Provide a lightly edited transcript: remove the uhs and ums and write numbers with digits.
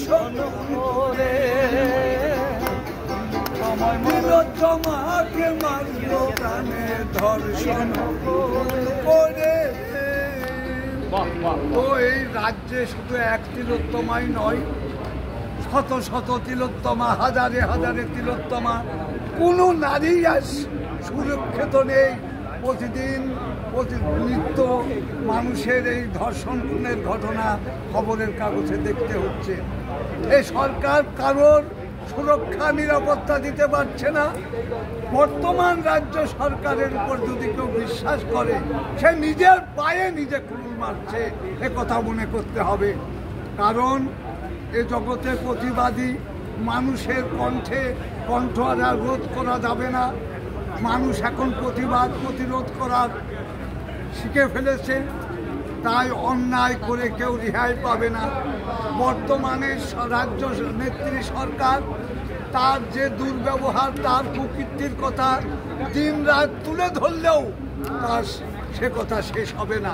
ধর্ষণ করে তিলোত্তমাকে মারল প্রাণে ধর্ষণ করে। তো এই রাজ্যে শুধু এক তিলোত্তমাই নয়, শত শত তিলোত্তমা, হাজারে হাজারে তিলোত্তমা। কোনো নারী আজ সুরক্ষিত নেই। প্রতিদিন নিত্য মানুষের এই ধর্ষণ খুনের ঘটনা খবরের কাগজে দেখতে হচ্ছে। এই সরকার কারোর সুরক্ষা নিরাপত্তা দিতে পারছে না। বর্তমান রাজ্য সরকারের উপর যদি কেউ বিশ্বাস করে, সে নিজের পায়ে নিজে কুড়ুল মারছে, এ কথা মনে করতে হবে। কারণ এ জগতে প্রতিবাদী মানুষের কণ্ঠে কণ্ঠ আর রোধ করা যাবে না। মানুষ এখন প্রতিরোধ করার শিখে ফেলেছে, তাই অন্যায় করে কেউ রেহাই পাবে না। বর্তমানে রাজ্য নেত্রী সরকার তার যে দুর্ব্যবহার, তার কুকীর্তির কথা দিন রাত তুলে ধরলেও তার সে কথা শেষ হবে না।